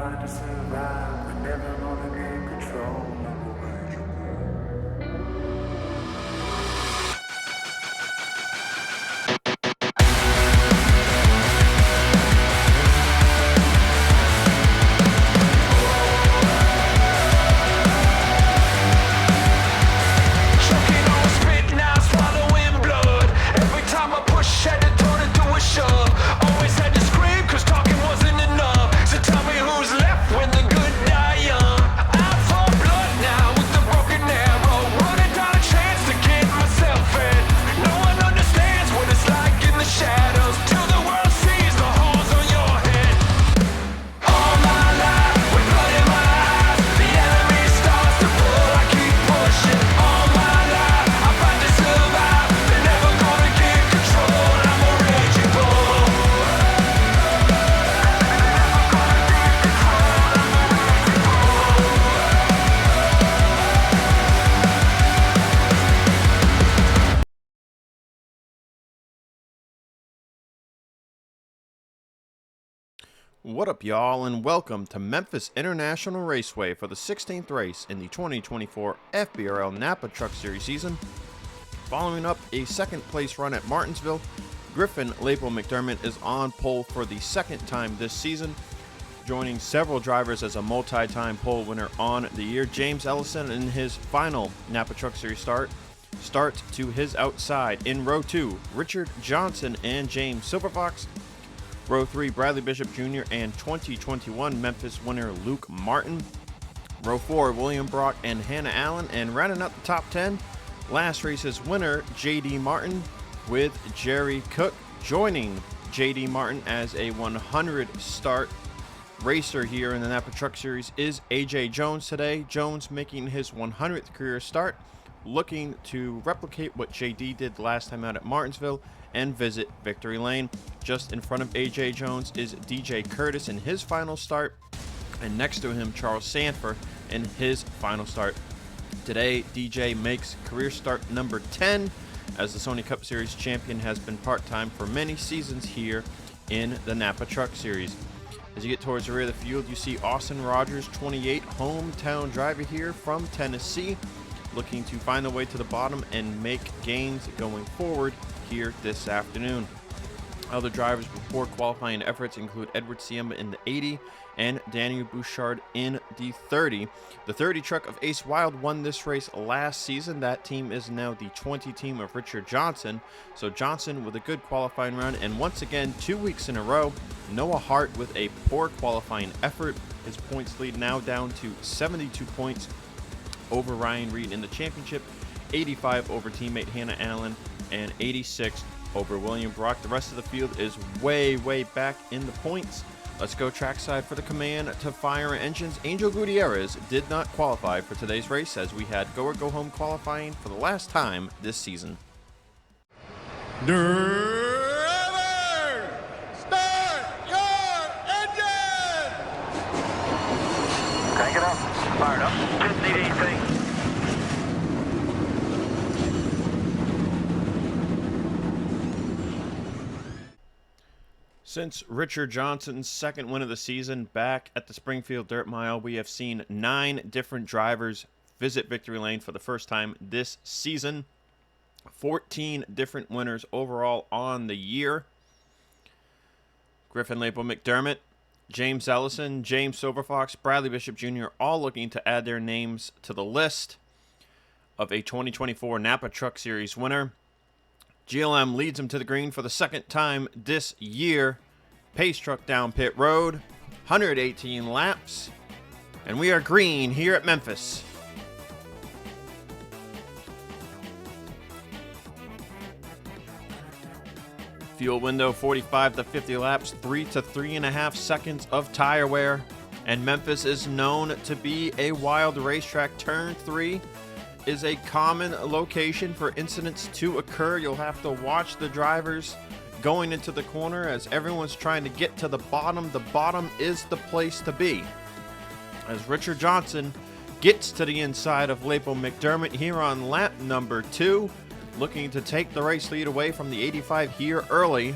fight to survive. We're never gonna gain control. What up, y'all, and welcome to Memphis International Raceway for the 16th race in the 2024 FBRL Napa Truck Series season. Following up a second place run at Martinsville, Griffin Lapel McDermott is on pole for the second time this season, joining several drivers as a multi-time pole winner on the year. James Ellison in his final Napa Truck Series start to his outside. In row 2, Richard Johnson and James Silverfox. Row 3, Bradley Bishop Jr. and 2021 Memphis winner Luke Martin. Row 4, William Brock and Hannah Allen. And rounding out the top 10, last race's winner, J.D. Martin with Jerry Cook. Joining J.D. Martin as a 100 start racer here in the Napa Truck Series is A.J. Jones today. Jones making his 100th career start, looking to replicate what J.D. did last time out at Martinsville and visit victory lane. Just in front of A.J. Jones is DJ Curtis in his final start, and next to him Charles Sanford in his final start. Today, DJ makes career start number 10, as the Sony Cup Series champion has been part-time for many seasons here in the Napa Truck Series. As you get towards the rear of the field, you see Austin Rogers, 28, hometown driver here from Tennessee, looking to find the way to the bottom and make gains going forward here this afternoon. Other drivers with poor qualifying efforts include Edward Siemba in the 80 and Daniel Bouchard in the 30. The 30 truck of Ace Wild won this race last season. That team is now the 20 team of Richard Johnson. So Johnson with a good qualifying run, and once again 2 weeks in a row, Noah Hart with a poor qualifying effort. His points lead now down to 72 points over Ryan Reed in the championship, 85 over teammate Hannah Allen, and 86 over William Brock. The rest of the field is way back in the points. Let's go trackside for the command to fire engines. Angel Gutierrez did not qualify for today's race, as we had go or go home qualifying for the last time this season. Driver, start your engine! Crank it up. Fired up. Didn't need anything. Since Richard Johnson's second win of the season back at the Springfield Dirt Mile, we have seen 9 different drivers visit victory lane for the first time this season. 14 different winners overall on the year. Griffin Lapel McDermott, James Ellison, James Silverfox, Bradley Bishop Jr. all looking to add their names to the list of a 2024 Napa Truck Series winner. GLM leads him to the green for the second time this year. Pace truck down pit road, 118 laps, and we are green here at Memphis. Fuel window 45 to 50 laps, 3 to 3.5 seconds of tire wear, and Memphis is known to be a wild racetrack. Turn 3 is a common location for incidents to occur. You'll have to watch the drivers going into the corner as everyone's trying to get to the bottom. The bottom is the place to be, as Richard Johnson gets to the inside of Lapel McDermott here on lap number 2, looking to take the race lead away from the 85 here early.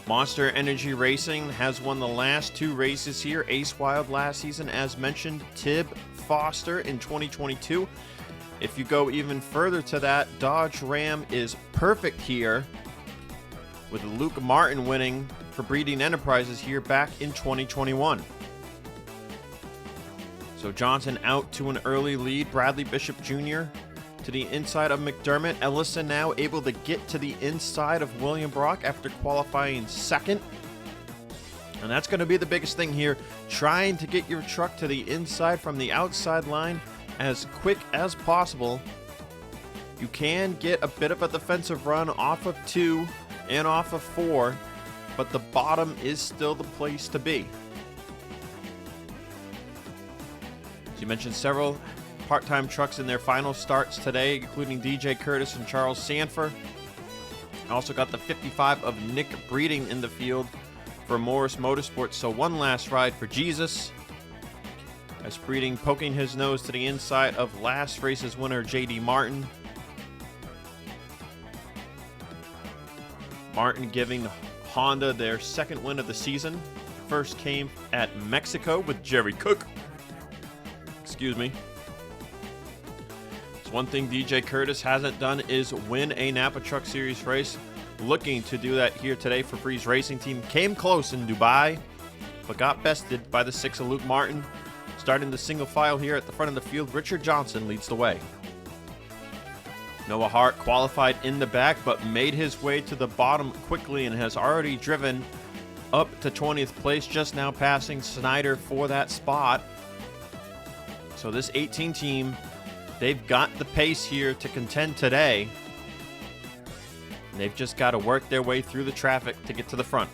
Monster Energy Racing has won the last 2 races here. Ace Wild last season, as mentioned. Tib Foster in 2022. If you go even further to that, Dodge Ram is perfect here, with Luke Martin winning for Breeding Enterprises here back in 2021. So Johnson out to an early lead. Bradley Bishop Jr. to the inside of McDermott. Ellison now able to get to the inside of William Brock after qualifying second. And that's going to be the biggest thing here, trying to get your truck to the inside from the outside line as quick as possible. You can get a bit of a defensive run off of 2 and off of 4, but the bottom is still the place to be. As you mentioned, several part-time trucks in their final starts today, including DJ Curtis and Charles Sanford. Also got the 55 of Nick Breeding in the field for Morris Motorsports, so one last ride for Jesus. As Breeding poking his nose to the inside of last race's winner, JD Martin. Martin giving Honda their second win of the season. First came at Mexico with Jerry Cook. Excuse me. So one thing DJ Curtis hasn't done is win a Napa Truck Series race. Looking to do that here today for Freeze Racing Team. Came close in Dubai, but got bested by the 6 of Luke Martin. Starting the single file here at the front of the field, Richard Johnson leads the way. Noah Hart qualified in the back, but made his way to the bottom quickly and has already driven up to 20th place, just now passing Snyder for that spot. So this 18 team, they've got the pace here to contend today. And they've just got to work their way through the traffic to get to the front.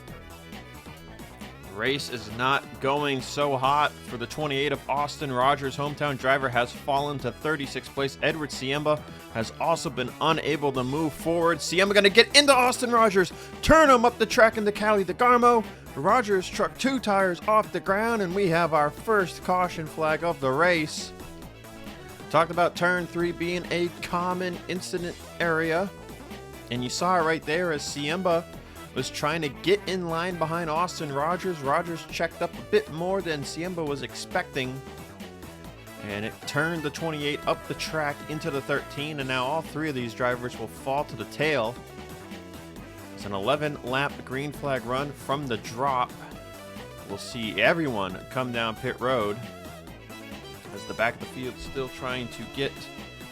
The race is not going so hot for the 28 of Austin Rogers. Hometown driver has fallen to 36th place. Edward Siemba has also been unable to move forward. Siemba going to get into Austin Rogers, turn him up the track into Cali DeGarmo. Rogers truck 2 tires off the ground, and we have our first caution flag of the race. Talked about turn 3 being a common incident area. And you saw it right there as Siemba was trying to get in line behind Austin Rogers. Rogers checked up a bit more than Siemba was expecting. And it turned the 28 up the track into the 13. And now all 3 of these drivers will fall to the tail. It's an 11-lap green flag run from the drop. We'll see everyone come down pit road as the back of the field still trying to get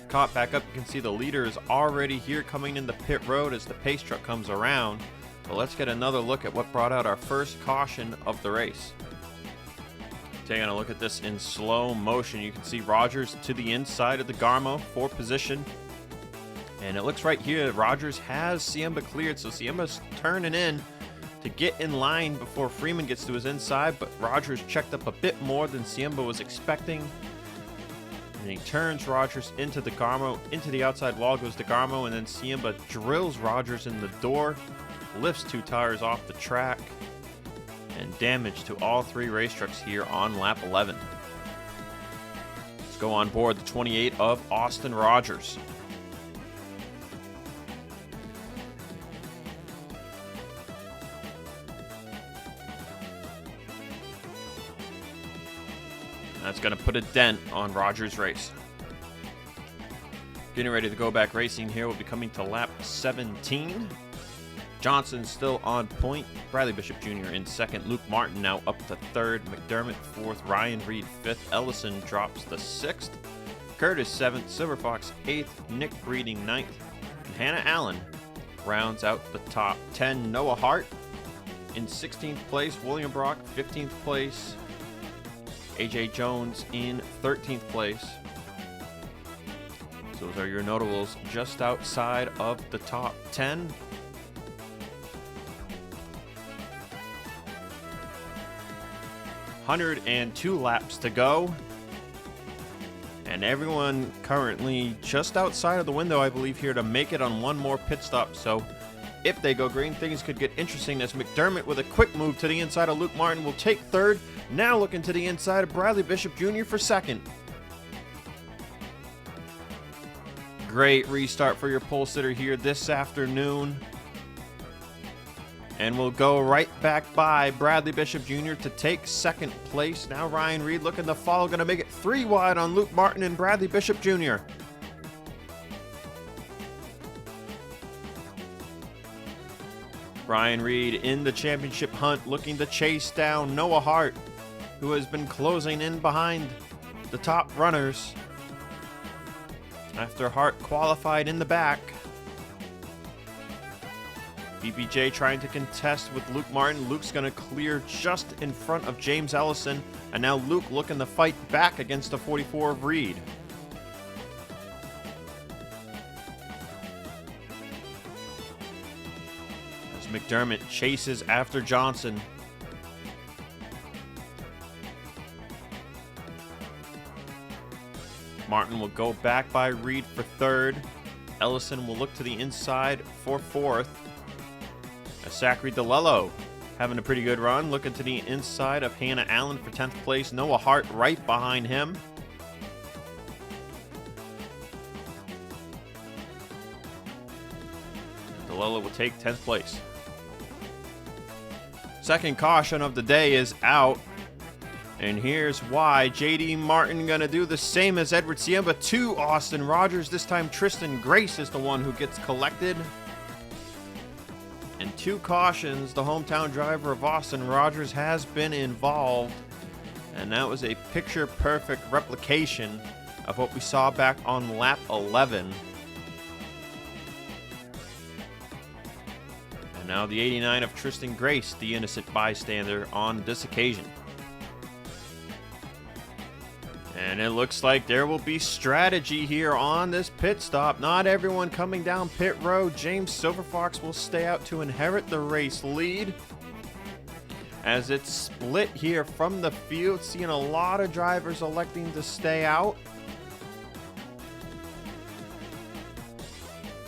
caught back up. You can see the leader is already here coming into pit road as the pace truck comes around. But let's get another look at what brought out our first caution of the race. Taking a look at this in slow motion, you can see Rogers to the inside of the Garmo for position. And it looks right here that Rogers has Siemba cleared, so Siemba's turning in to get in line before Freeman gets to his inside, but Rogers checked up a bit more than Siemba was expecting. And he turns Rogers into the Garmo, into the outside wall goes the Garmo, and then Siemba drills Rogers in the door, lifts 2 tires off the track, and damage to all 3 race trucks here on lap 11. Let's go on board the 28 of Austin Rogers. That's going to put a dent on Rogers' race. Getting ready to go back racing here. We'll be coming to lap 17. Johnson still on point. Bradley Bishop Jr. in second. Luke Martin now up to third. McDermott fourth. Ryan Reed fifth. Ellison drops the sixth. Curtis seventh. Silver Fox eighth. Nick Breeding ninth. And Hannah Allen rounds out the top 10. Noah Hart in 16th place. William Brock 15th place. AJ Jones in 13th place. So those are your notables just outside of the top 10. ...102 laps to go. And everyone currently just outside of the window, I believe, here to make it on one more pit stop. So if they go green, things could get interesting as McDermott with a quick move to the inside of Luke Martin will take third. Now looking to the inside of Bradley Bishop Jr. for second. Great restart for your pole sitter here this afternoon. And we'll go right back by Bradley Bishop Jr. to take second place. Now Ryan Reed looking to follow, going to make it 3 wide on Luke Martin and Bradley Bishop Jr. Ryan Reed in the championship hunt, looking to chase down Noah Hart, who has been closing in behind the top runners after Hart qualified in the back. BBJ trying to contest with Luke Martin. Luke's going to clear just in front of James Ellison. And now Luke looking to fight back against the 44 of Reed. As McDermott chases after Johnson. Martin will go back by Reed for third. Ellison will look to the inside for fourth. Zachary DeLello having a pretty good run, looking to the inside of Hannah Allen for 10th place. Noah Hart right behind him. DeLello will take 10th place. Second caution of the day is out. And here's why. JD Martin going to do the same as Edward Siemba to Austin Rogers. This time Tristan Grace is the one who gets collected. And 2 cautions, the hometown driver of Austin Rogers has been involved. And that was a picture-perfect replication of what we saw back on lap 11. And now the 89 of Tristan Grace, the innocent bystander on this occasion. And it looks like there will be strategy here on this pit stop. Not everyone coming down pit road. James Silverfox will stay out to inherit the race lead. As it's split here from the field, seeing a lot of drivers electing to stay out.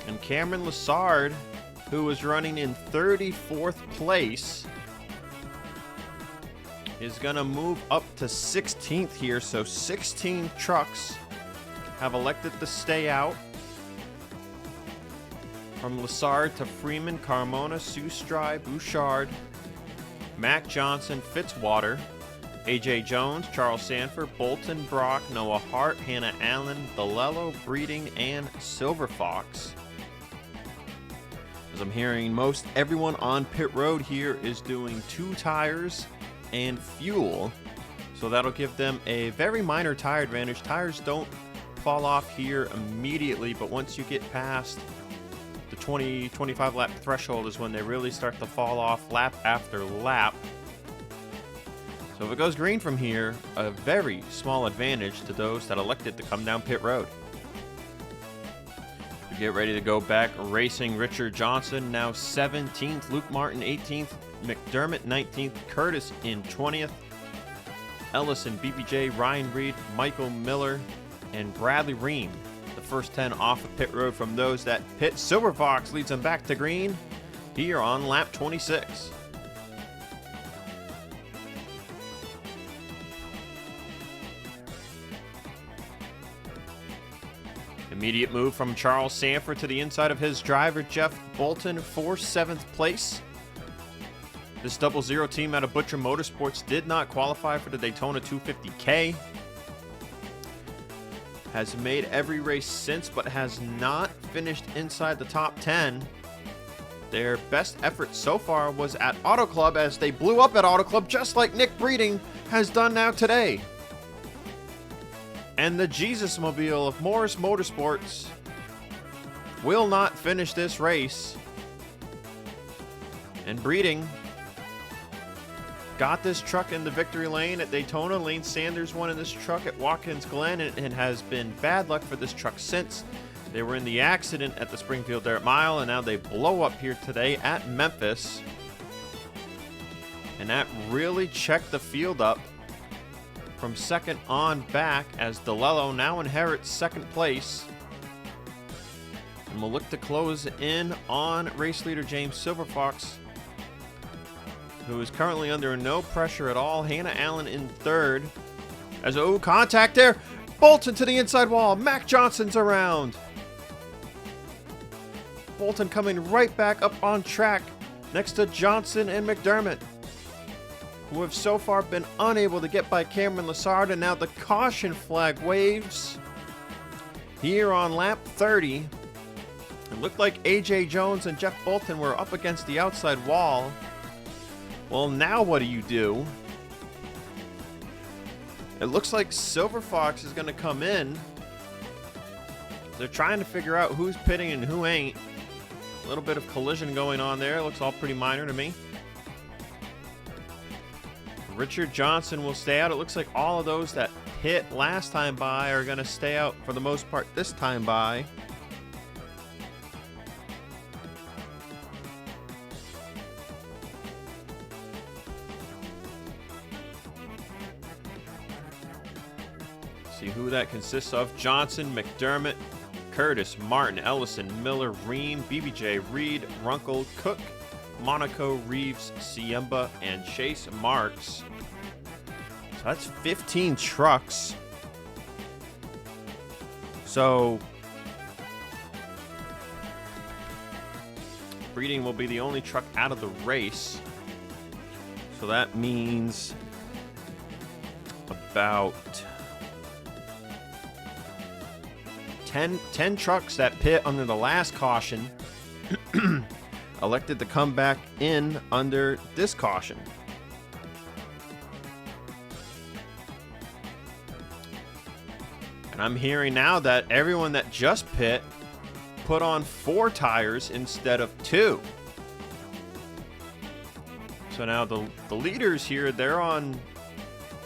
And Cameron Lassard, who was running in 34th place, is going to move up to 16th here. So 16 trucks have elected to stay out. From Lassard to Freeman, Carmona, Sustry, Bouchard, Mac Johnson, Fitzwater, AJ Jones, Charles Sanford, Bolton, Brock, Noah Hart, Hannah Allen, DeLello, Breeding, and Silverfox. As I'm hearing, most everyone on pit road here is doing 2 tires and fuel, so that'll give them a very minor tire advantage. Tires don't fall off here immediately, but once you get past the 20-25 lap threshold is when they really start to fall off lap after lap. So if it goes green from here, a very small advantage to those that elected to come down pit road. We get ready to go back racing. Richard Johnson now 17th, Luke Martin 18th, McDermott 19th, Curtis in 20th, Ellison, BBJ, Ryan Reed, Michael Miller, and Bradley Ream. The first 10 off of pit road from those that pit. Silverfox leads them back to green here on lap 26. Immediate move from Charles Sanford to the inside of his driver, Jeff Bolton, for 7th place. This 00 team out of Butcher Motorsports did not qualify for the Daytona 250K. Has made every race since, but has not finished inside the top 10. Their best effort so far was at Auto Club, as they blew up at Auto Club just like Nick Breeding has done now today. And the Jesus Mobile of Morris Motorsports will not finish this race. And Breeding got this truck in the victory lane at Daytona. Lane Sanders won in this truck at Watkins Glen, and has been bad luck for this truck since. They were in the accident at the Springfield Dirt Mile, and now they blow up here today at Memphis. And that really checked the field up from second on back, as DeLello now inherits second place. And we'll look to close in on race leader James Silverfox, who is currently under no pressure at all. Hannah Allen in third. As contact there. Bolton to the inside wall. Mac Johnson's around. Bolton coming right back up on track next to Johnson and McDermott, who have so far been unable to get by Cameron Lassard, and now the caution flag waves here on lap 30. It looked like A.J. Jones and Jeff Bolton were up against the outside wall. Well, now what do you do? It looks like Silver Fox is going to come in. They're trying to figure out who's pitting and who ain't. A little bit of collision going on there. Looks all pretty minor to me. Richard Johnson will stay out. It looks like all of those that hit last time by are going to stay out for the most part this time by. See who that consists of. Johnson, McDermott, Curtis, Martin, Ellison, Miller, Ream, BBJ, Reed, Runkle, Cook, Monaco, Reeves, Siemba, and Chase Marks. So that's 15 trucks. So Breeding will be the only truck out of the race. So that means about 10 trucks that pit under the last caution elected to come back in under this caution. And I'm hearing now that everyone that just pit put on 4 tires instead of 2. So now the leaders here, they're on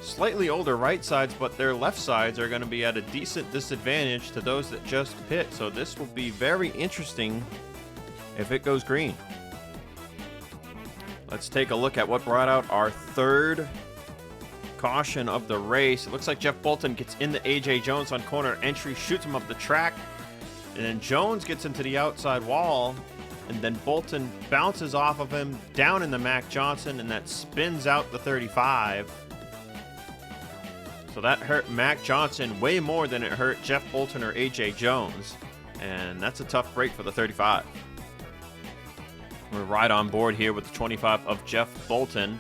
slightly older right sides, but their left sides are going to be at a decent disadvantage to those that just pit. So this will be very interesting if it goes green. Let's take a look at what brought out our third caution of the race. It looks like Jeff Bolton gets into A.J. Jones on corner entry, shoots him up the track, and then Jones gets into the outside wall, and then Bolton bounces off of him down in the Mac Johnson, and that spins out the 35. So that hurt Mac Johnson way more than it hurt Jeff Bolton or A.J. Jones, and that's a tough break for the 35. We're right on board here with the 25 of Jeff Bolton.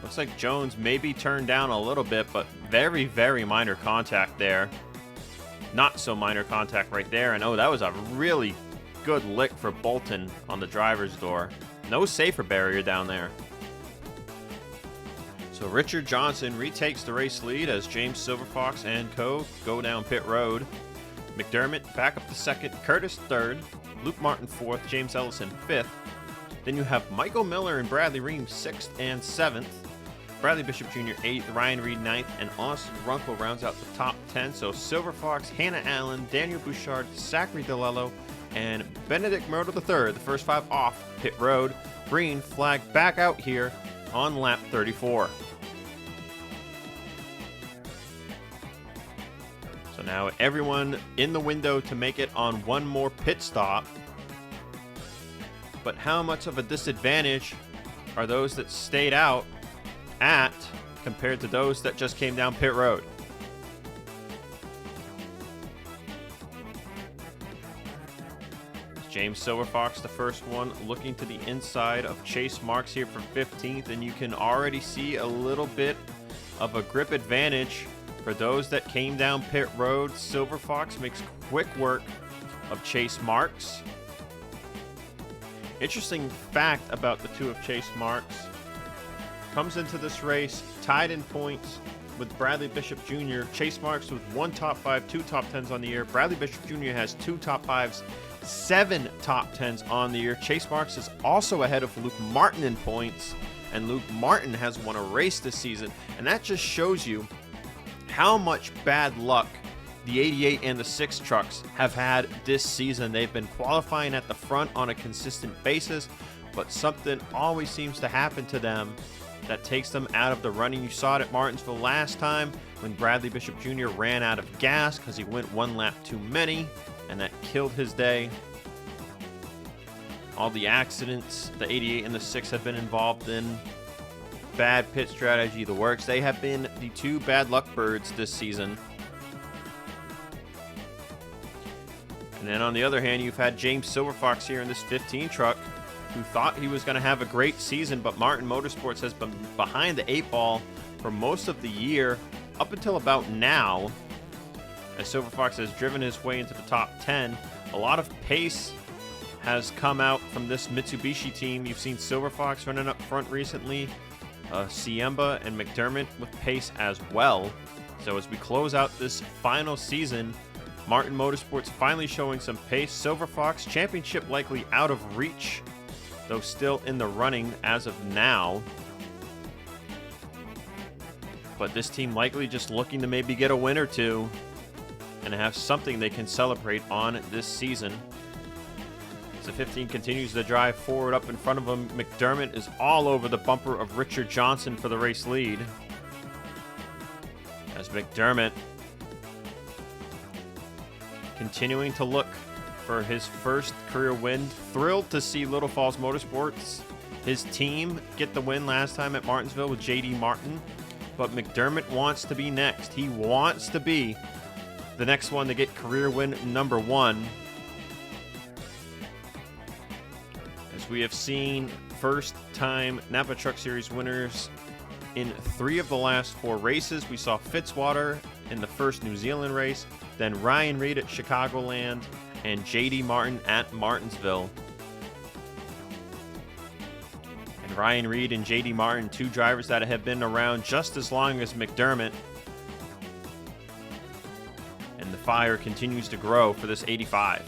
Looks like Jones maybe turned down a little bit, but very, very minor contact there. Not so minor contact right there. And oh, that was a really good lick for Bolton on the driver's door. No safer barrier down there. So Richard Johnson retakes the race lead as James Silverfox and co. go down pit road. McDermott back up to second, Curtis third, Luke Martin fourth, James Ellison fifth. Then you have Michael Miller and Bradley Ream 6th and 7th. Bradley Bishop Jr. 8th, Ryan Reed 9th, and Austin Runkle rounds out the top 10. So Silver Fox, Hannah Allen, Daniel Bouchard, Zachary DeLello, and Benedict Murdo III, the first 5 off pit road. Green flag back out here on lap 34. So now everyone in the window to make it on one more pit stop. But how much of a disadvantage are those that stayed out at compared to those that just came down pit road? James Silverfox, the first one, looking to the inside of Chase Marks here for 15th, and you can already see a little bit of a grip advantage for those that came down pit road. Silverfox makes quick work of Chase Marks. Interesting fact about the two of Chase Marks. Comes into this race tied in points with Bradley Bishop Jr. Chase Marks with 1 top 5, 2 top 10s on the year. Bradley Bishop Jr. has 2 top 5s, 7 top 10s on the year. Chase Marks is also ahead of Luke Martin in points, and Luke Martin has won a race this season. And that just shows you how much bad luck the 88 and the 6 trucks have had this season. They've been qualifying at the front on a consistent basis, but something always seems to happen to them that takes them out of the running. You saw it at Martinsville last time when Bradley Bishop Jr. ran out of gas because he went 1 lap too many, and that killed his day. All the accidents the 88 and the 6 have been involved in, bad pit strategy, the works. They have been the 2 bad luck birds this season. And then on the other hand, you've had James Silverfox here in this 15 truck, who thought he was going to have a great season, but Martin Motorsports has been behind the 8 ball for most of the year, up until about now, as Silver Fox has driven his way into the top 10. A lot of pace has come out from this Mitsubishi team. You've seen Silver Fox running up front recently, Siemba and McDermott with pace as well. So as we close out this final season, Martin Motorsports finally showing some pace. Silver Fox championship likely out of reach, though still in the running as of now. But this team likely just looking to maybe get a win or two and have something they can celebrate on this season. As the 15 continues to drive forward up in front of him, McDermott is all over the bumper of Richard Johnson for the race lead. As McDermott continuing to look for his first career win. Thrilled to see Little Falls Motorsports, his team, get the win last time at Martinsville with J.D. Martin. But McDermott wants to be next. He wants to be the next one to get career win number 1. As we have seen first-time Napa Truck Series winners in 3 of the last 4 races. We saw Fitzwater in the first New Zealand race, then Ryan Reed at Chicagoland, and J.D. Martin at Martinsville. And Ryan Reed and J.D. Martin, 2 drivers that have been around just as long as McDermott. And the fire continues to grow for this 85.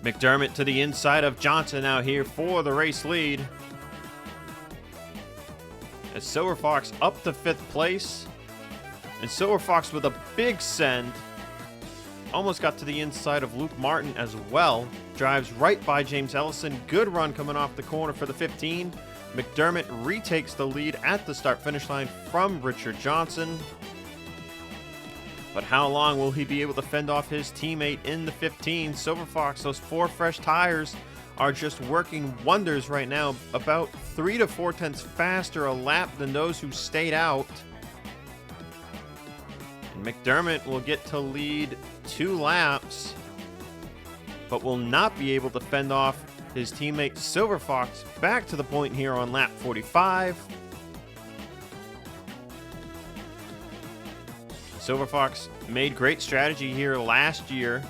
McDermott to the inside of Johnson out here for the race lead. As Silver Fox up to 5th place. And Silver Fox with a big send. Almost got to the inside of Luke Martin as well. Drives right by James Ellison. Good run coming off the corner for the 15. McDermott retakes the lead at the start-finish line from Richard Johnson. But how long will he be able to fend off his teammate in the 15? Silver Fox, those 4 fresh tires are just working wonders right now. About 3 to 4 tenths faster a lap than those who stayed out. And McDermott will get to lead 2 laps, but will not be able to fend off his teammate Silver Fox back to the point here on lap 45. Silver Fox made great strategy here last year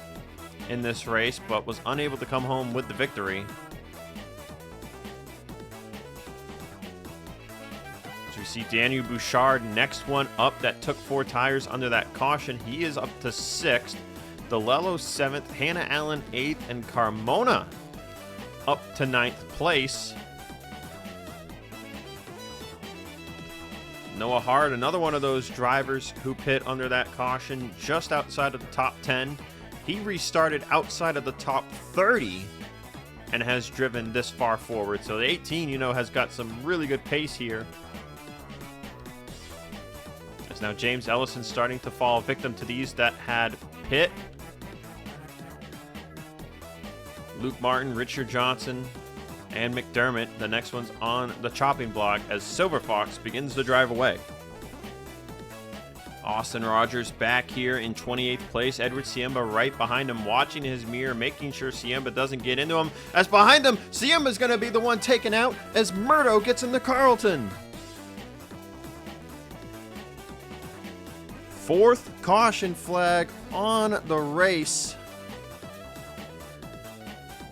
in this race, but was unable to come home with the victory. So we see Daniel Bouchard, next one up, that took 4 tires under that caution. He is up to 6th. DeLello 7th, Hannah Allen 8th, and Carmona up to 9th place. Noah Hart, another one of those drivers who pit under that caution, just outside of the top 10. He restarted outside of the top 30 and has driven this far forward. So the 18, has got some really good pace here. As now James Ellison starting to fall victim to these that had pit. Luke Martin, Richard Johnson, and McDermott, the next one's on the chopping block as Silver Fox begins to drive away. Austin Rogers back here in 28th place. Edward Siemba right behind him, watching his mirror, making sure Siemba doesn't get into him. As behind him, Siemba's going to be the one taken out as Murdo gets into Carlton. 4th caution flag on the race.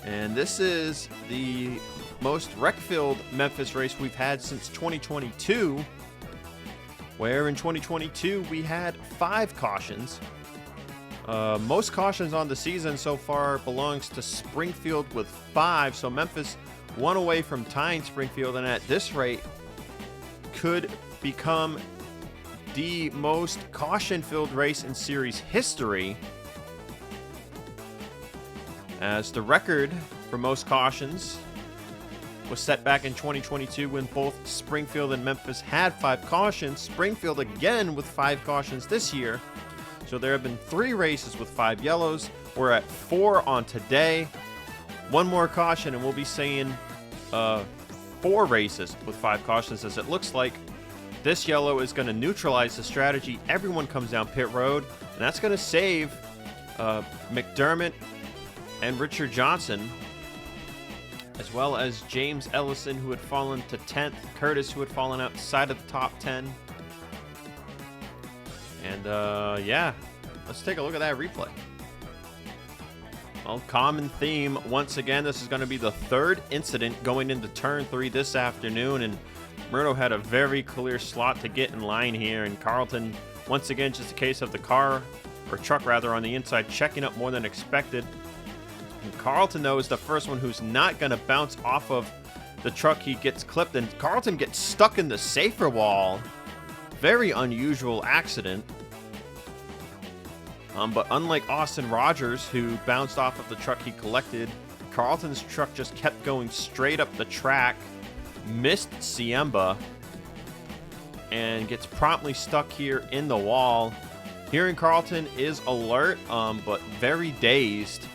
And this is the most wreck-filled Memphis race we've had since 2022, where in 2022 we had 5 cautions. Most cautions on the season so far belongs to Springfield with 5, so Memphis 1 away from tying Springfield, and at this rate could become the most caution-filled race in series history, as the record for most cautions was set back in 2022 when both Springfield and Memphis had 5 cautions. Springfield again with 5 cautions this year. So there have been 3 races with 5 yellows. We're at 4 on today. 1 more caution and we'll be saying 4 races with 5 cautions, as it looks like this yellow is going to neutralize the strategy. Everyone comes down pit road, and that's going to save McDermott and Richard Johnson as well as James Ellison, who had fallen to 10th, Curtis, who had fallen outside of the top 10. And yeah, let's take a look at that replay. Well, common theme once again. This is going to be the third incident going into turn 3 this afternoon, and Murdo had a very clear slot to get in line here, and Carlton, once again, just a case of the car, or truck rather, on the inside checking up more than expected. And Carlton, though, is the first one who's not going to bounce off of the truck. He gets clipped, and Carlton gets stuck in the safer wall. Very unusual accident. But unlike Austin Rogers, who bounced off of the truck he collected, Carlton's truck just kept going straight up the track, missed Siemba, and gets promptly stuck here in the wall. Here in Carlton is alert, but very dazed,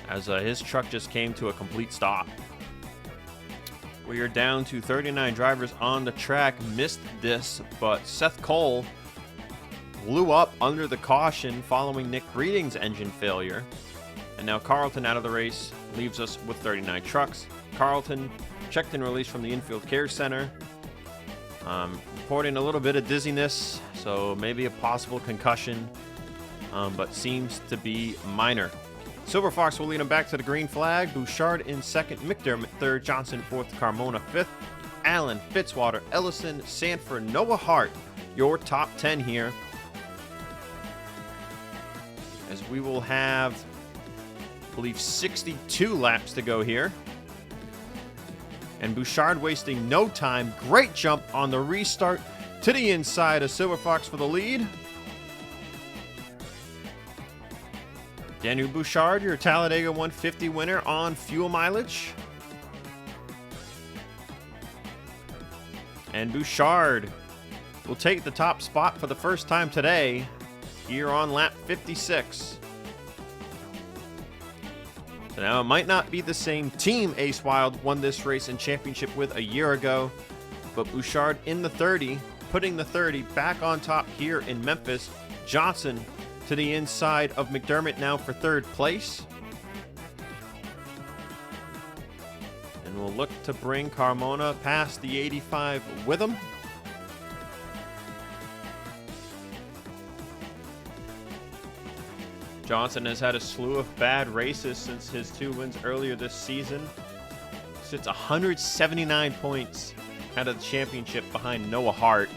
as his truck just came to a complete stop. We are down to 39 drivers on the track. Missed this, but Seth Cole blew up under the caution following Nick Breeding's engine failure. And now Carlton out of the race leaves us with 39 trucks. Carlton checked and released from the infield care center. Reporting a little bit of dizziness, so maybe a possible concussion, but seems to be minor. Silver Fox will lead him back to the green flag. Bouchard in second, McDermott third, Johnson fourth, Carmona fifth, Allen, Fitzwater, Ellison, Sanford, Noah Hart, your top 10 here. As we will have, I believe, 62 laps to go here. And Bouchard wasting no time. Great jump on the restart to the inside of Silver Fox for the lead. Daniel Bouchard, your Talladega 150 winner on fuel mileage. And Bouchard will take the top spot for the first time today, here on lap 56. So now it might not be the same team Ace Wild won this race and championship with a year ago, but Bouchard in the 30, putting the 30 back on top here in Memphis. Johnson to the inside of McDermott now for third place. And we'll look to bring Carmona past the 85 with him. Johnson has had a slew of bad races since his 2 wins earlier this season. Sits 179 points out of the championship behind Noah Hart.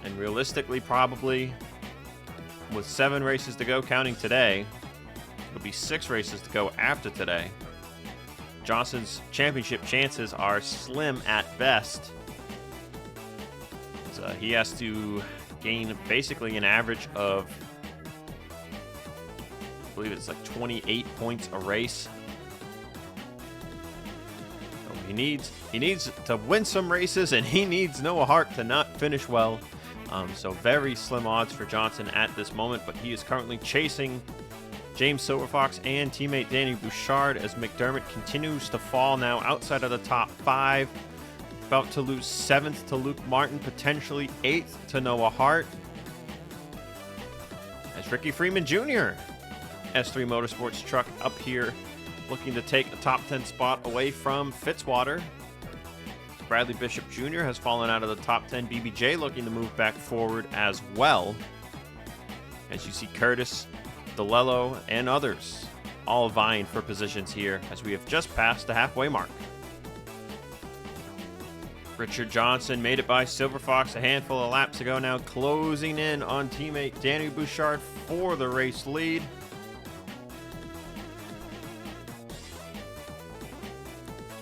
And realistically, probably with 7 races to go, counting today, it'll be 6 races to go after today. Johnson's championship chances are slim at best. So he has to gain basically an average of, I believe it's like 28 points a race. So he needs to win some races, and he needs Noah Hart to not finish well. So very slim odds for Johnson at this moment, but he is currently chasing James Silverfox and teammate Danny Bouchard as McDermott continues to fall now outside of the top 5. About to lose 7th to Luke Martin, potentially 8th to Noah Hart. As Ricky Freeman Jr., S3 Motorsports truck up here, looking to take a top 10 spot away from Fitzwater. Bradley Bishop Jr. has fallen out of the top 10. BBJ looking to move back forward as well. As you see Curtis, DeLello, and others all vying for positions here as we have just passed the halfway mark. Richard Johnson made it by Silver Fox a handful of laps ago, now closing in on teammate Danny Bouchard for the race lead.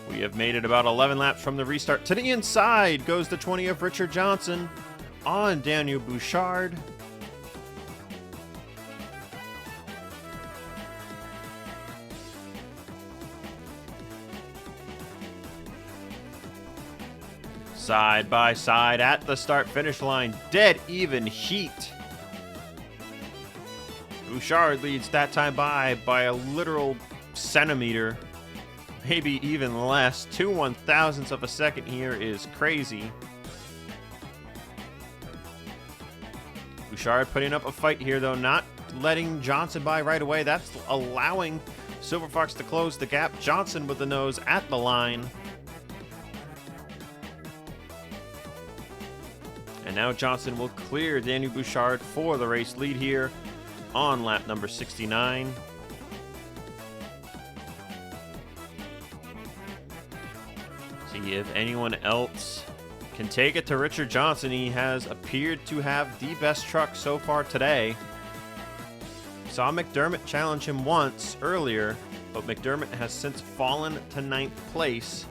We have made it about 11 laps from the restart. To the inside goes the 20 of Richard Johnson on Daniel Bouchard. Side by side at the start-finish line. Dead even heat. Bouchard leads that time by a literal centimeter. Maybe even less. 2 1/1000ths of a second here is crazy. Bouchard putting up a fight here, though, not letting Johnson by right away. That's allowing Silver Fox to close the gap. Johnson with the nose at the line. And now Johnson will clear Daniel Bouchard for the race lead here on lap number 69. See if anyone else can take it to Richard Johnson. He has appeared to have the best truck so far today. Saw McDermott challenge him once earlier, but McDermott has since fallen to 9th place.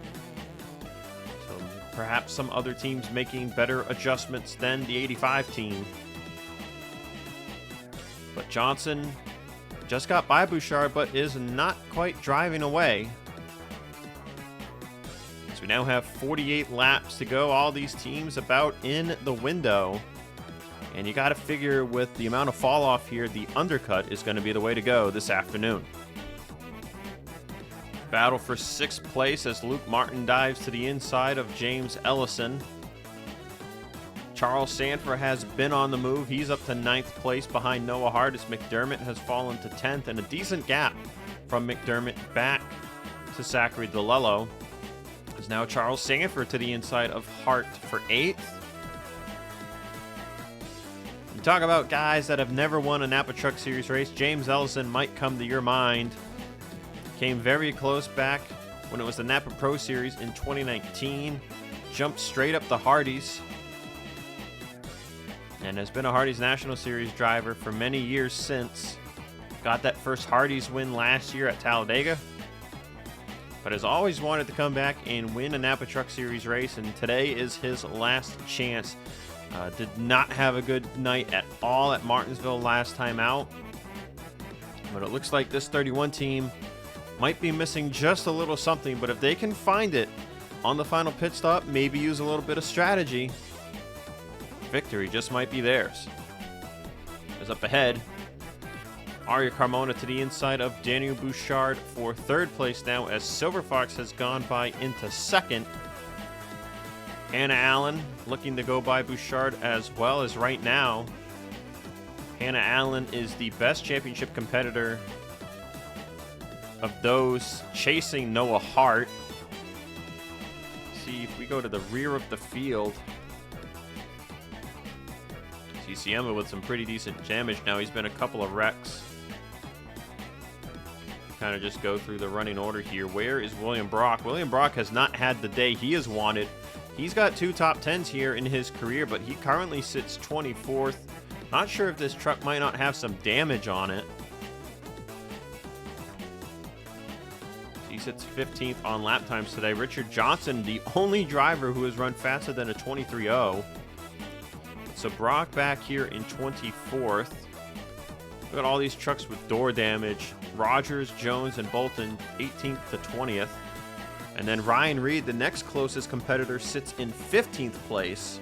So perhaps some other teams making better adjustments than the 85 team. But Johnson just got by Bouchard, but is not quite driving away. So we now have 48 laps to go. All these teams about in the window. And you got to figure with the amount of fall off here, the undercut is going to be the way to go this afternoon. Battle for 6th place as Luke Martin dives to the inside of James Ellison. Charles Sanford has been on the move. He's up to 9th place behind Noah Hart as McDermott has fallen to 10th, and a decent gap from McDermott back to Zachary DeLello. Is now Charles Sanford to the inside of Hart for 8th. You talk about guys that have never won a Napa Truck Series race. James Ellison might come to your mind. Came very close back when it was the Napa Pro Series in 2019. Jumped straight up the Hardee's. And has been a Hardee's National Series driver for many years since. Got that first Hardee's win last year at Talladega. But has always wanted to come back and win a Napa Truck Series race, and today is his last chance. Did not have a good night at all at Martinsville last time out. But it looks like this 31 team might be missing just a little something, but if they can find it on the final pit stop, maybe use a little bit of strategy, victory just might be theirs. As up ahead, Arya Carmona to the inside of Daniel Bouchard for 3rd place now as Silver Fox has gone by into 2nd. Hannah Allen looking to go by Bouchard as well as right now. Hannah Allen is the best championship competitor of those chasing Noah Hart. See if we go to the rear of the field. CCMA with some pretty decent damage now. He's been a couple of wrecks. Kind of just go through the running order here. Where is William Brock? William Brock has not had the day he has wanted. He's got 2 top 10s here in his career, but he currently sits 24th. Not sure if this truck might not have some damage on it. He sits 15th on lap times today. Richard Johnson, the only driver who has run faster than a 23.0. So Brock back here in 24th. Look at all these trucks with door damage. Rogers, Jones, and Bolton 18th to 20th. And then Ryan Reed, the next closest competitor, sits in 15th place.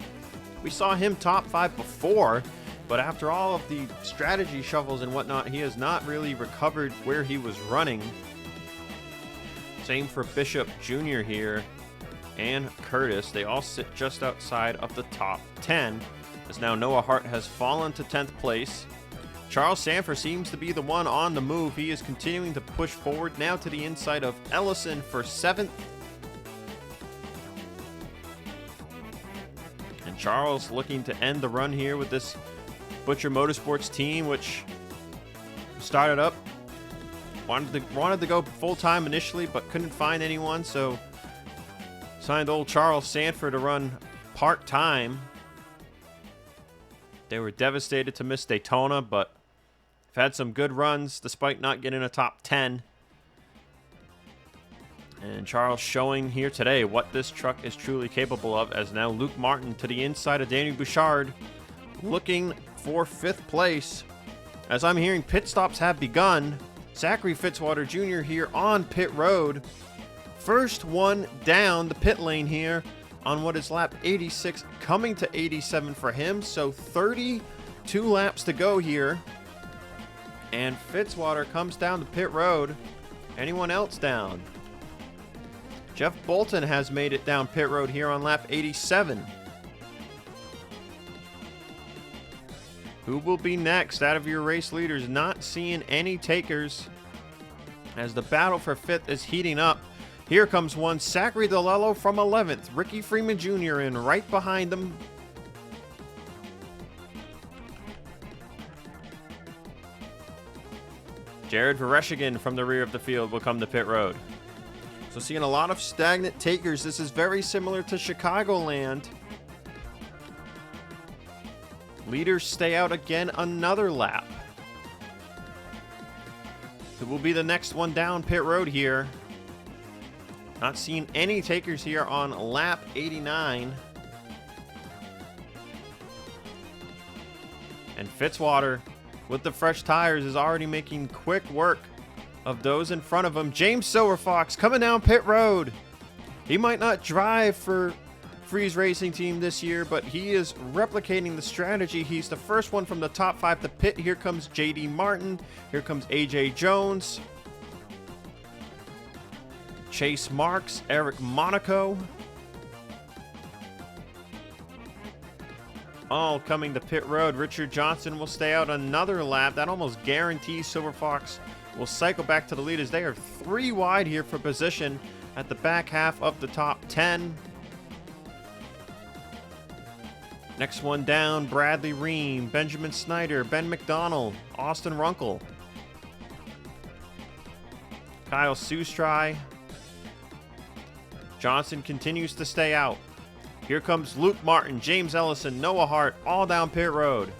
We saw him top 5 before, but after all of the strategy shuffles and whatnot, he has not really recovered where he was running. Same for Bishop Jr. here and Curtis. They all sit just outside of the top 10. As now Noah Hart has fallen to 10th place. Charles Sanford seems to be the one on the move. He is continuing to push forward now to the inside of Ellison for 7th. And Charles looking to end the run here with this Butcher Motorsports team, which started up. Wanted to go full-time initially, but couldn't find anyone, so signed old Charles Sanford to run part-time. They were devastated to miss Daytona, but have had some good runs despite not getting a top 10. And Charles showing here today what this truck is truly capable of, as now Luke Martin to the inside of Daniel Bouchard looking for 5th place. As I'm hearing, pit stops have begun. Zachary Fitzwater Jr. here on pit road. First one down the pit lane here on what is lap 86, coming to 87 for him. So 32 laps to go here. And Fitzwater comes down the pit road. Anyone else down? Jeff Bolton has made it down pit road here on lap 87. Who will be next out of your race leaders? Not seeing any takers as the battle for 5th is heating up. Here comes one, Zachary DeLello from 11th. Ricky Freeman Jr. in right behind him. Jared Vereshigan from the rear of the field will come to pit road. So seeing a lot of stagnant takers. This is very similar to Chicagoland. Leaders stay out again another lap. It will be the next one down pit road here. Not seeing any takers here on lap 89. And Fitzwater, with the fresh tires, is already making quick work of those in front of him. James Silverfox coming down pit road. He might not drive for Freeze Racing Team this year, but he is replicating the strategy. He's the first one from the top 5 to pit. Here comes JD Martin. Here comes AJ Jones. Chase Marks, Eric Monaco. All coming to pit road. Richard Johnson will stay out another lap. That almost guarantees Silver Fox will cycle back to the lead as they are 3 wide here for position at the back half of the top 10. Next one down, Bradley Ream, Benjamin Snyder, Ben McDonald, Austin Runkle, Kyle Sustry. Johnson continues to stay out. Here comes Luke Martin, James Ellison, Noah Hart, all down pit road.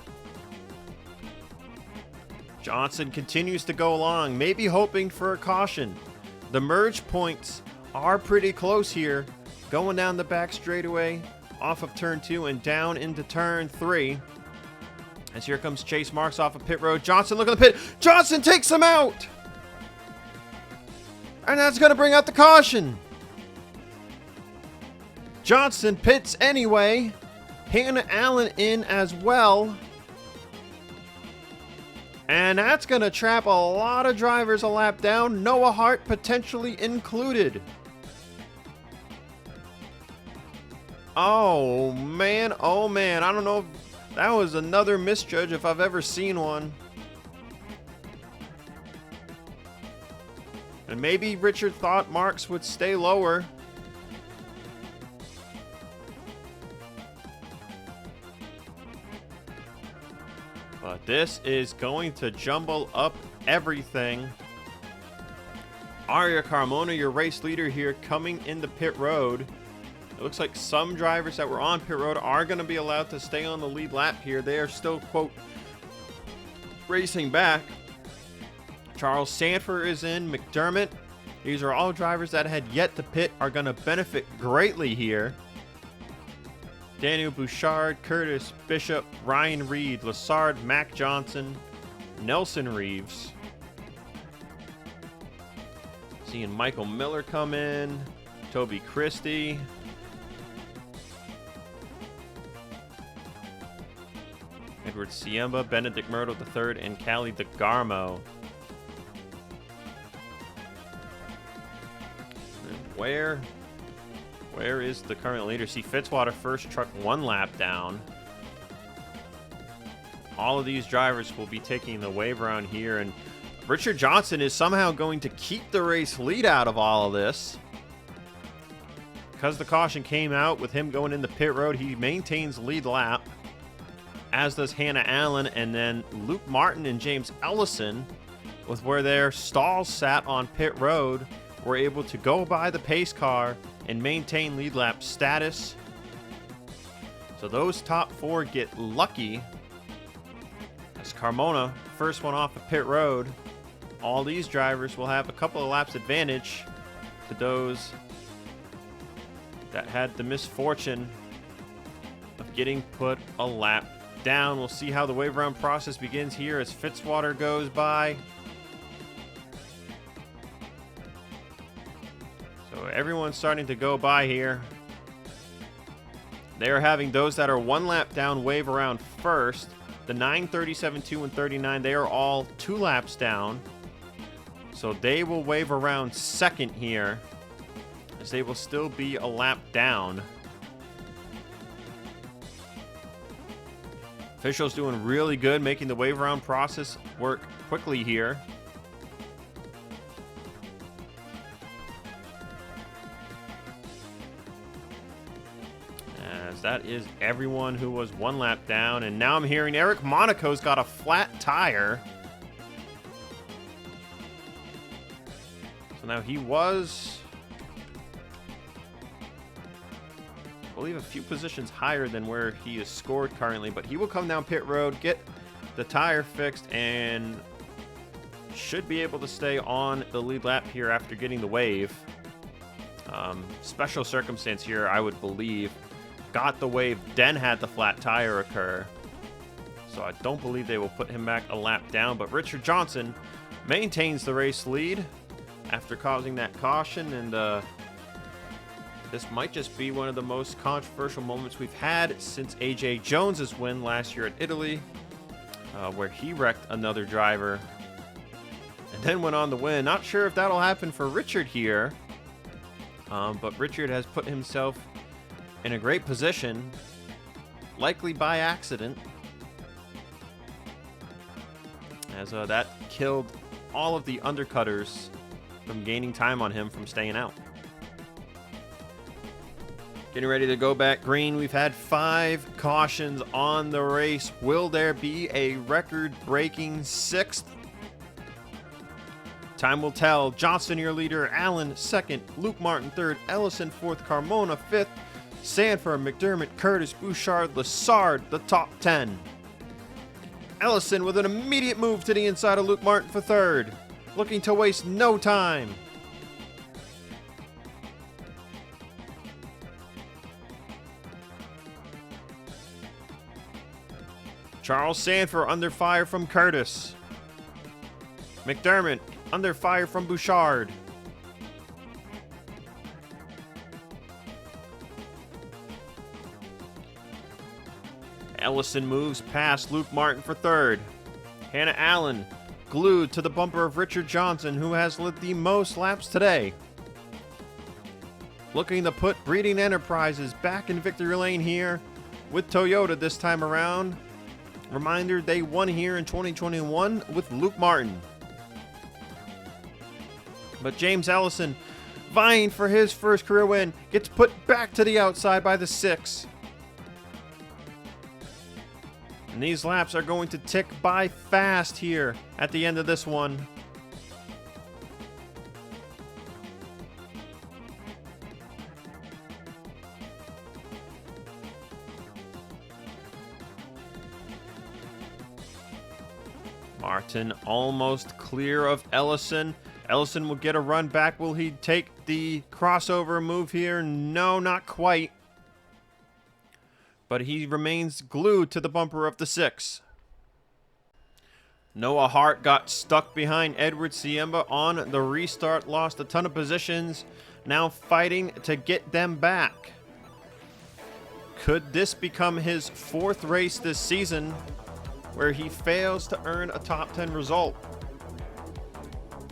Johnson continues to go along, maybe hoping for a caution. The merge points are pretty close here. Going down the back straightaway, off of turn 2 and down into turn 3. As here comes Chase Marks off of pit road. Johnson looking at the pit. Johnson takes him out! And that's going to bring out the caution. Johnson pits anyway. Hannah Allen in as well. And that's going to trap a lot of drivers a lap down. Noah Hart potentially included. Oh man, oh man. I don't know if that was another misjudge if I've ever seen one. And maybe Richard thought Marks would stay lower. But this is going to jumble up everything. Aria Carmona, your race leader here, coming in the pit road. It looks like some drivers that were on pit road are going to be allowed to stay on the lead lap here. They are still, quote, racing back. Charles Sanford is in, McDermott. These are all drivers that had yet to pit, are going to benefit greatly here. Daniel Bouchard, Curtis Bishop, Ryan Reed, Lassard, Mac Johnson, Nelson Reeves. Seeing Michael Miller come in, Toby Christie. Edward Siemba, Benedict Myrtle III, and Callie DeGarmo. And where is the current leader? See, Fitzwater first truck 1 lap down. All of these drivers will be taking the wave around here, and Richard Johnson is somehow going to keep the race lead out of all of this. Because the caution came out with him going into pit road, he maintains lead lap, as does Hannah Allen, and then Luke Martin and James Ellison, with where their stalls sat on pit road, were able to go by the pace car and maintain lead lap status. So those top 4 get lucky. As Carmona, first one off of pit road, all these drivers will have a couple of laps advantage to those that had the misfortune of getting put a lap down. We'll see how the wave round process begins here as Fitzwater goes by. So everyone's starting to go by here. They are having those that are 1 lap down wave around first. The 9, 37, 2, and 39, they are all 2 laps down. So they will wave around second here, as they will still be a lap down. Officials doing really good, making the wave round process work quickly here. As that is everyone who was one lap down. And now I'm hearing Eric Monaco's got a flat tire. So now he was, I believe, a few positions higher than where he is scored currently, but he will come down pit road, get the tire fixed, and should be able to stay on the lead lap here after getting the wave. Special circumstance here, I would believe. Got the wave, then had the flat tire occur. So I don't believe they will put him back a lap down, but Richard Johnson maintains the race lead after causing that caution, and this might just be one of the most controversial moments we've had since A.J. Jones's win last year at Italy, where he wrecked another driver and then went on to win. Not sure if that'll happen for Richard here, but Richard has put himself in a great position, likely by accident, as that killed all of the undercutters from gaining time on him from staying out. Getting ready to go back green. We've had 5 cautions on the race. Will there be a record-breaking 6th? Time will tell. Johnson, your leader. Allen, 2nd. Luke Martin, 3rd. Ellison, 4th. Carmona, 5th. Sanford, McDermott, Curtis, Bouchard, Lassard, the top 10. Ellison with an immediate move to the inside of Luke Martin for 3rd. Looking to waste no time. Charles Sanford under fire from Curtis. McDermott under fire from Bouchard. Ellison moves past Luke Martin for 3rd. Hannah Allen glued to the bumper of Richard Johnson, who has led the most laps today. Looking to put Breeding Enterprises back in victory lane here with Toyota this time around. Reminder, they won here in 2021 with Luke Martin. But James Ellison, vying for his first career win, gets put back to the outside by the 6. And these laps are going to tick by fast here at the end of this one. Martin almost clear of Ellison. Ellison will get a run back. Will he take the crossover move here? No, not quite. But he remains glued to the bumper of the 6. Noah Hart got stuck behind Edward Siemba on the restart, lost a ton of positions, now fighting to get them back. Could this become his 4th race this season where he fails to earn a top 10 result?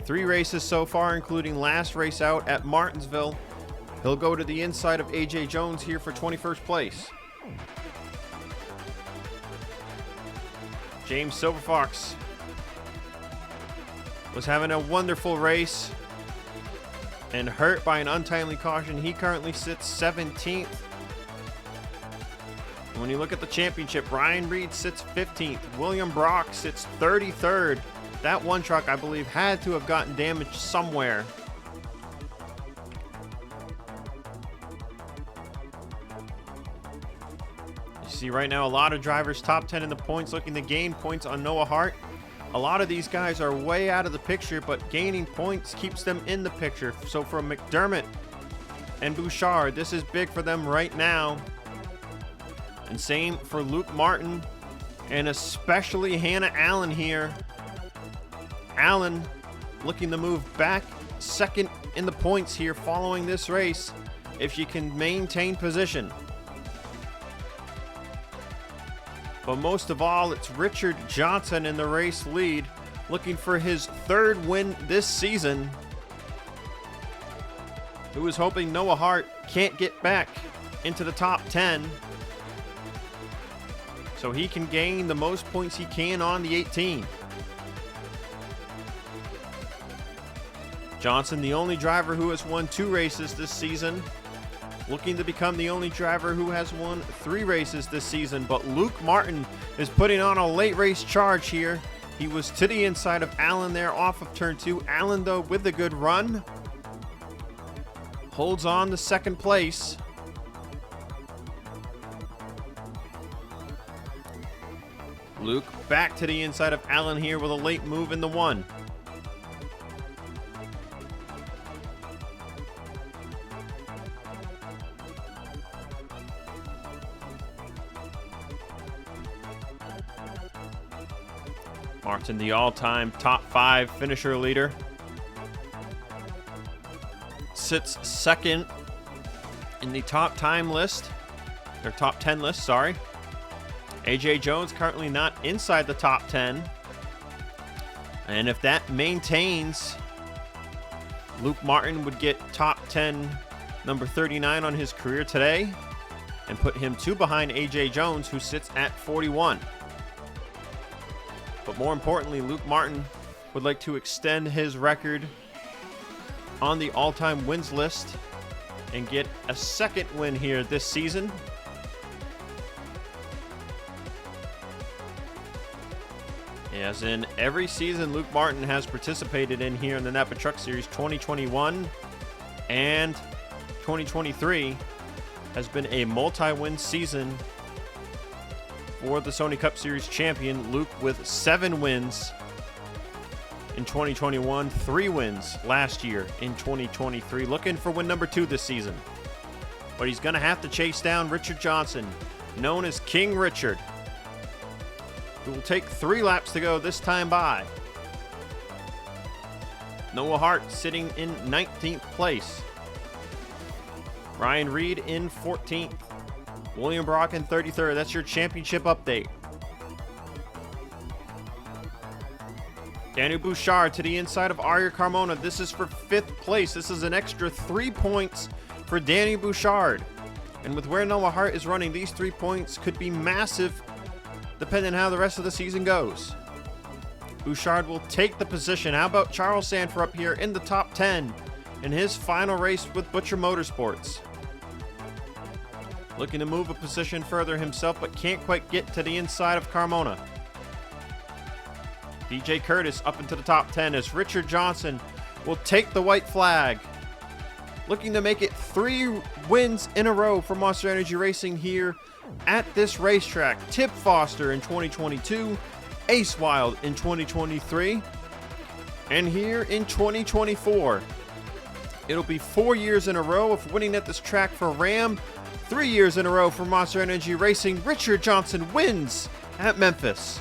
3 races so far, including last race out at Martinsville. He'll go to the inside of A.J. Jones here for 21st place. James Silverfox was having a wonderful race and hurt by an untimely caution. He currently sits 17th. When you look at the championship, Ryan Reed sits 15th. William Brock sits 33rd. That one truck, I believe, had to have gotten damaged somewhere. See right now a lot of drivers top 10 in the points, looking to gain points on Noah Hart. A lot of these guys are way out of the picture, but gaining points keeps them in the picture. So for McDermott and Bouchard, this is big for them right now. And same for Luke Martin and especially Hannah Allen here. Allen looking to move back 2nd in the points here following this race if she can maintain position. But most of all, it's Richard Johnson in the race lead, looking for his 3rd win this season, who is hoping Noah Hart can't get back into the top 10. so he can gain the most points he can on the 18. Johnson, the only driver who has won 2 races this season, looking to become the only driver who has won 3 races this season. But Luke Martin is putting on a late race charge here. He was to the inside of Allen there off of turn 2. Allen, though, with a good run, holds on to second place. Luke back to the inside of Allen here with a late move in the 1. Martin, the all-time top 5 finisher leader, sits second in the top time list, or top 10 list, sorry. AJ Jones currently not inside the top 10. And if that maintains, Luke Martin would get top 10 number 39 on his career today and put him 2 behind AJ Jones, who sits at 41. But more importantly, Luke Martin would like to extend his record on the all-time wins list and get a second win here this season. As in every season Luke Martin has participated in here in the Napa Truck Series, 2021 and 2023 has been a multi-win season for the Sony Cup Series champion. Luke with 7 wins in 2021, 3 wins last year in 2023. Looking for win number 2 this season. But he's going to have to chase down Richard Johnson, known as King Richard, who will take 3 laps to go this time by. Noah Hart sitting in 19th place. Ryan Reed in 14th. William Brock in 33rd. That's your championship update. Daniel Bouchard to the inside of Arya Carmona. This is for 5th place. This is an extra 3 points for Danny Bouchard. And with where Noah Hart is running, these 3 points could be massive depending on how the rest of the season goes. Bouchard will take the position. How about Charles Sanford up here in the top 10 in his final race with Butcher Motorsports? Looking to move a position further himself, but can't quite get to the inside of Carmona. DJ Curtis up into the top 10 as Richard Johnson will take the white flag. Looking to make it 3 wins in a row for Monster Energy Racing here at this racetrack. Tip Foster in 2022, Ace Wild in 2023, and here in 2024. It'll be 4 years in a row of winning at this track for Ram. 3 years in a row for Monster Energy Racing. Richard Johnson wins at Memphis.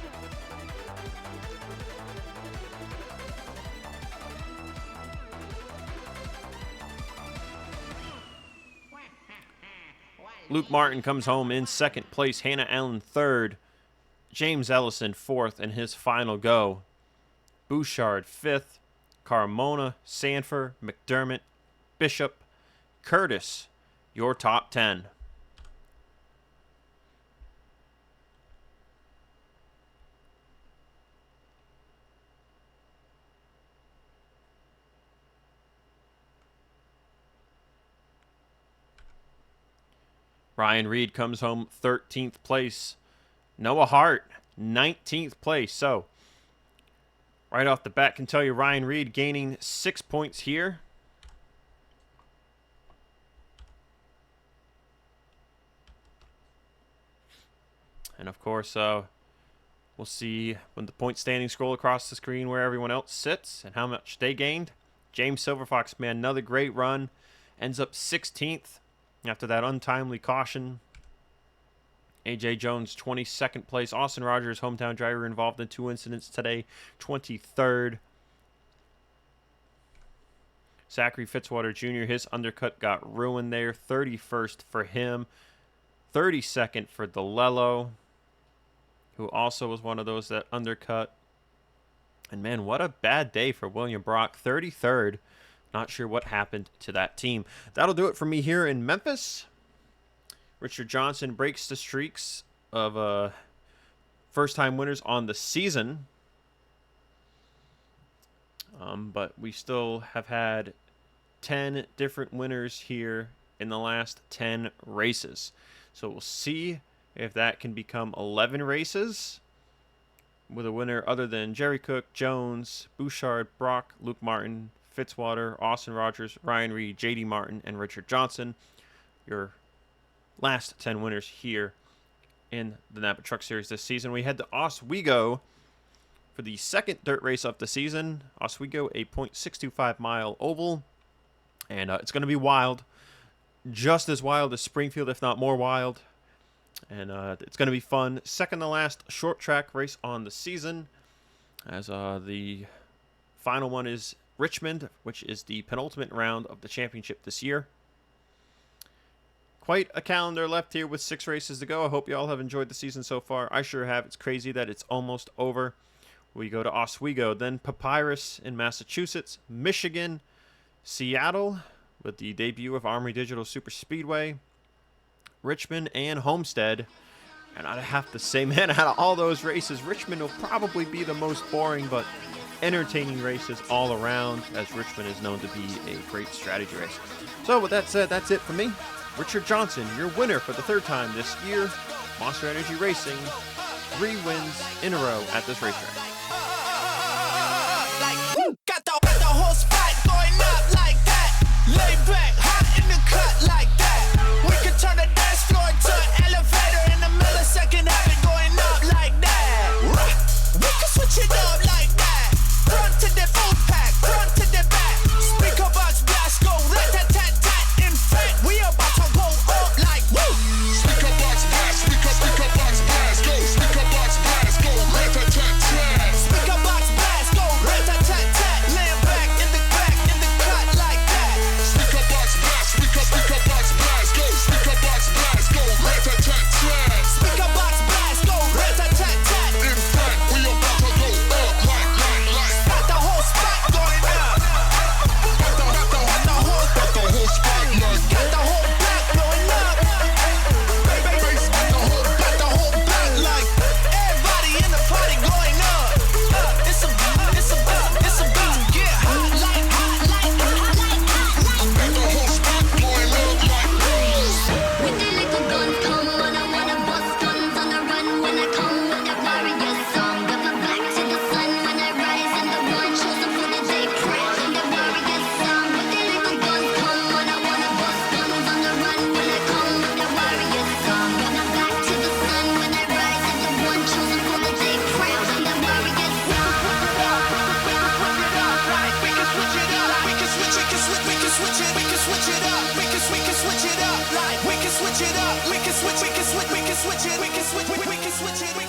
Luke Martin comes home in 2nd place. Hannah Allen 3rd. James Ellison 4th in his final go. Bouchard 5th. Carmona, Sanford, McDermott, Bishop, Curtis, your top 10. Ryan Reed comes home 13th place. Noah Hart, 19th place. So, right off the bat, can tell you Ryan Reed gaining 6 points here. And of course, we'll see when the point standings scroll across the screen where everyone else sits and how much they gained. James Silverfox, man, another great run. Ends up 16th after that untimely caution. AJ Jones, 22nd place. Austin Rogers, hometown driver, involved in 2 incidents today, 23rd. Zachary Fitzwater Jr., his undercut got ruined there. 31st for him. 32nd for DeLello, who also was one of those that undercut. And man, what a bad day for William Brock. 33rd. Not sure what happened to that team. That'll do it for me here in Memphis. Richard Johnson breaks the streaks of first-time winners on the season. But we still have had 10 different winners here in the last 10 races. So we'll see if that can become 11 races with a winner other than Jerry Cook, Jones, Bouchard, Brock, Luke Martin, Fitzwater, Austin Rogers, Ryan Reed, J.D. Martin, and Richard Johnson. Your last 10 winners here in the Napa Truck Series this season. We head to Oswego for the second dirt race of the season. Oswego, a .625 mile oval, and it's going to be wild. Just as wild as Springfield, if not more wild. And it's going to be fun. Second to last short track race on the season, as the final one is Richmond, which is the penultimate round of the championship this year. Quite a calendar left here with 6 races to go. I hope you all have enjoyed the season so far. I sure have. It's crazy that it's almost over. We go to Oswego, then Papyrus in Massachusetts, Michigan, Seattle with the debut of Armory Digital Super Speedway, Richmond, and Homestead. And I'd have to say, man, out of all those races, Richmond will probably be the most boring but entertaining races all around, as Richmond is known to be a great strategy race. So with that said, that's it for me. Richard Johnson, your winner for the 3rd time this year. Monster Energy Racing, 3 wins in a row at this racetrack. Got the whole spot going up like that. Lay back, hot in the cut like that. We can turn the dance floor to an elevator in a millisecond, have it going up like that. We can switch it up like that. Front to the full pack, front to the back. Speaker box blast, go rat-tat-tat-tat. In fact, we about to go up like woo. Speaker box blast, speaker box blast, go. Speaker box blast, go. Rat-a-tat-tat. Speaker box blast, go rat-tat-tat-tat. Laying back in the cut like that. Speaker box blast, speaker box blast, go. Speaker box blast, go. Rat-a-tat-tat. Speaker box blast, go rat-tat-tat-tat. In fact, we about to go up like. Got the whole spot going up. Got the whole spot like. Got the whole block going up. Got the whole block like. Everybody in the party going up. It's a beat to get hot like. Got the whole spot going up like. With the little guns come on, I wanna bust guns on the run when I come with the warrior song. Give it back to the sun when I rise and the one chosen for the day proud in the warrior song. With the little guns come on, I wanna bust guns on the run when I come with the warrior song. Give it back to the sun when I rise and the one chosen for the day proud in the warrior song. We can switch it up. We can switch it. We can switch it. We can switch it up. We can switch it up. Like we can switch it up. We can switch it. We can switch it. We can switch it.